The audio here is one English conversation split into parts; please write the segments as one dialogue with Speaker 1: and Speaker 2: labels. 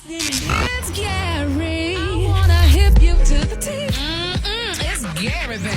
Speaker 1: It's Gary. I wanna hip you to the T. It's Gary, baby.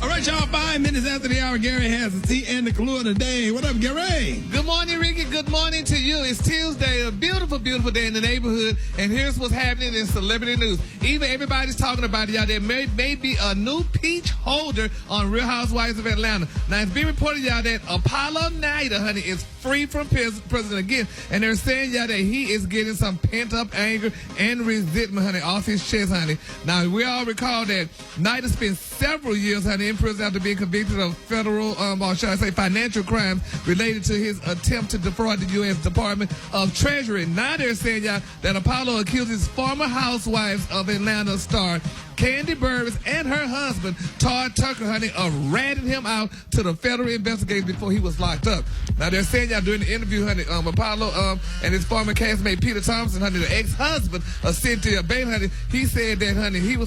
Speaker 2: All right, y'all, 5 minutes after the hour, Gary has the tea and the clue of the day. What up, Gary?
Speaker 3: Good morning, Ricky. Good morning to you. It's Tuesday, a beautiful, beautiful day in the neighborhood. And here's what's happening in celebrity news. Even everybody's talking about it, y'all. There may be a new peach holder on Real Housewives of Atlanta. Now, it's being reported, y'all, that Apollo Nida, honey, is free from prison again. And they're saying, y'all, that he is getting some pent-up anger and resentment, honey, off his chest, honey. Now, we all recall that Nida spent several years, honey, in prison after being convicted of federal, or should I say financial crimes related to his attempt to defraud the U.S. Department of Treasury. Now they're saying, y'all, that Apollo accuses former Housewives of Atlanta star Kandi Burruss and her husband, Todd Tucker, honey, of ratting him out to the federal investigators before he was locked up. Now, they're saying, y'all, during the interview, honey, Apollo and his former castmate, Peter Thompson, honey, the ex-husband of Cynthia Bailey, honey, he said that, honey, he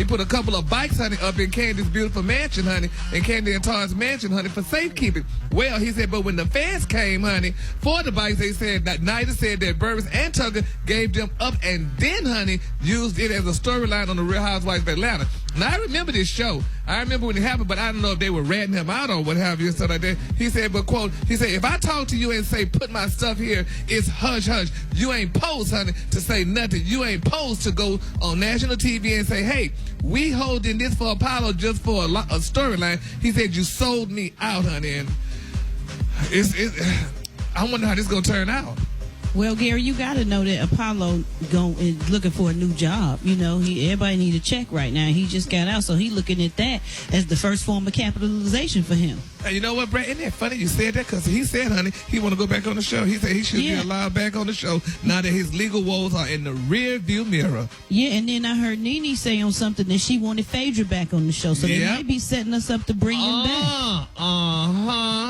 Speaker 3: put a couple of bikes, honey, up in Candy's beautiful mansion, honey, in Kandi and Todd's mansion, honey, for safekeeping. Well, he said, but when the feds came, honey, for the bikes, they said that Nida said that Burruss and Tucker gave them up and then, honey, used it as a storyline on the Real Housewives of Atlanta. Now, I remember this show. I remember when it happened, but I don't know if they were ratting him out or what have you and stuff like that. He said, but quote, he said, if I talk to you and say, put my stuff here, it's hush, hush. You ain't posed, honey, to say nothing. You ain't posed to go on national TV and say, hey, we holding this for Apollo just for a storyline. He said, you sold me out, honey. And I wonder how this going to turn out.
Speaker 4: Well, Gary, you got to know that Apollo is looking for a new job. You know, everybody need a check right now. He just got out, so he looking at that as the first form of capitalization for him.
Speaker 3: And you know what, Brad? Isn't that funny you said that? Because he said, honey, he want to go back on the show. He said he should be allowed back on the show now that his legal woes are in the rear view mirror.
Speaker 4: Yeah, and then I heard Nene say on something that she wanted Phaedra back on the show, so they might be setting us up to bring him back.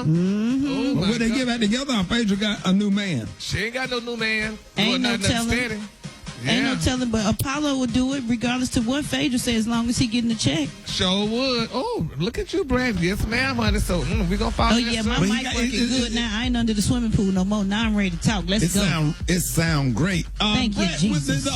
Speaker 2: Mm-hmm. Well, they get back together, or Phaedra got a new man?
Speaker 3: She ain't got no new man.
Speaker 4: Ain't no telling. Ain't no telling, but Apollo will do it regardless to what Phaedra says, as long as he getting the check.
Speaker 3: Sure would. Oh, look at you, Brad. Yes, ma'am, honey. So we gonna follow.
Speaker 4: Oh yeah, my mic working good now. I ain't under the swimming pool no more. Now I'm ready to talk. Let's go.
Speaker 2: It sound great.
Speaker 4: Thank you, Jesus.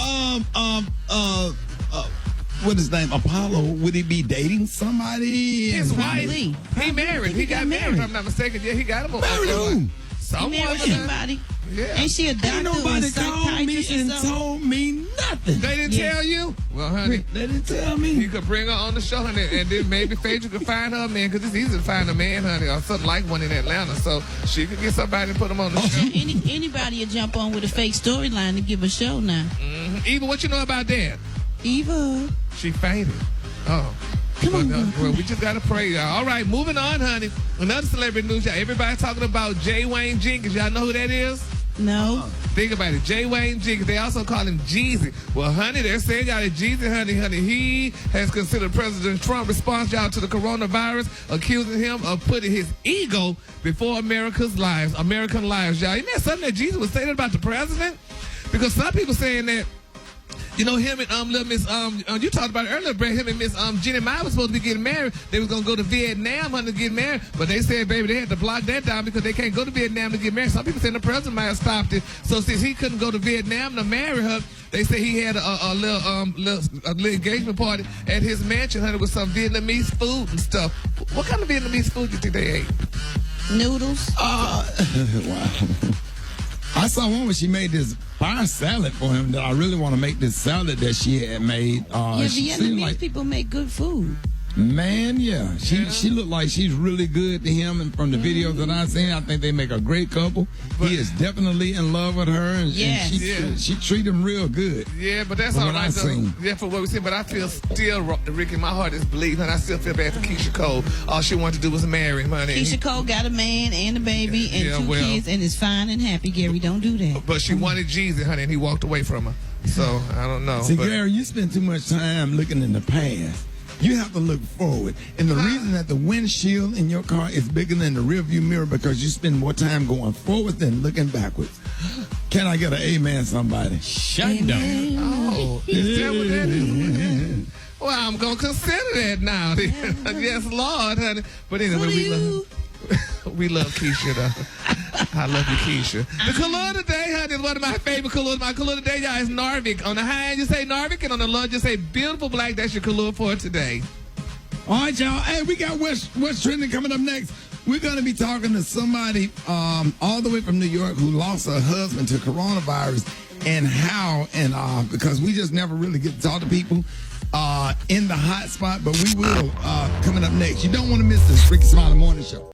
Speaker 2: What is his name? Apollo. Would he be dating somebody?
Speaker 3: His wife. He married. He got married. If I'm not mistaken. Yeah, he got him.
Speaker 2: Married who?
Speaker 4: He married somebody.
Speaker 3: Yeah.
Speaker 4: Ain't she a doctor?
Speaker 2: Ain't nobody called me and told me nothing.
Speaker 3: They didn't tell you? Well, honey.
Speaker 2: They didn't tell me.
Speaker 3: You could bring her on the show, honey, and then maybe Phaedra could find her a man, because it's easy to find a man, honey, or something like one in Atlanta. So she could get somebody and put them on the show.
Speaker 4: Anybody will jump on with a fake storyline to give a show now.
Speaker 3: Mm-hmm. Eva, what you know about that?
Speaker 4: Eva.
Speaker 3: She fainted. Oh.
Speaker 4: Come on,
Speaker 3: well, we just got to pray, y'all. All right, moving on, honey. Another celebrity news, y'all. Everybody talking about J. Wayne Jenkins. Y'all know who that is?
Speaker 4: No.
Speaker 3: Think about it. J. Wayne Jenkins. They also call him Jeezy. Well, honey, they're saying, y'all, that Jeezy, honey, he has considered President Trump's response, y'all, to the coronavirus, accusing him of putting his ego before American lives, y'all. Isn't that something that Jeezy was saying about the president? Because some people saying that, you know, him and little Miss you talked about it earlier, Brett. Him and Miss Jenny Meyer was supposed to be getting married. They was gonna go to Vietnam to get married, but they said, baby, they had to block that down because they can't go to Vietnam to get married. Some people saying the president might have stopped it. So since he couldn't go to Vietnam to marry her, they say he had a little engagement party at his mansion, honey, with some Vietnamese food and stuff. What kind of Vietnamese food you think they ate?
Speaker 4: Noodles.
Speaker 2: Wow. I saw one where she made this fire salad for him that I really want to make this salad that she had made.
Speaker 4: Vietnamese people make good food.
Speaker 2: Man, yeah. She looked like she's really good to him, and from the videos that I've seen, I think they make a great couple. He is definitely in love with her, and she treat him real good.
Speaker 3: Yeah, but that's all right, though. Yeah, for what we see, but I feel still, Ricky, my heart is bleeding, and I still feel bad for Keyshia Cole. All she wanted to do was marry him, honey.
Speaker 4: Keyshia Cole got a man and a baby and two kids, and is fine and happy, Gary. Don't do that.
Speaker 3: But she wanted Jeezy, honey, and he walked away from her. So, I don't know.
Speaker 2: See, Gary, you spend too much time looking in the past. You have to look forward. And the reason that the windshield in your car is bigger than the rearview mirror because you spend more time going forward than looking backwards. Can I get an amen, somebody?
Speaker 4: Shut down.
Speaker 3: Oh, is that what that is? Well, I'm going to consider that now. Yes, Lord, honey. But anyway, We love Keyshia, though. I love you, Keyshia. The color today, honey, is one of my favorite colors. My color today, y'all, is Narvik. On the high end, you say Narvik, and on the low, you say beautiful black. That's your color for today.
Speaker 2: All right, y'all. Hey, we got what's trending coming up next. We're going to be talking to somebody all the way from New York who lost her husband to coronavirus and how, and because we just never really get to talk to people in the hot spot, but we will coming up next. You don't want to miss this Ricky Smiley Morning Show.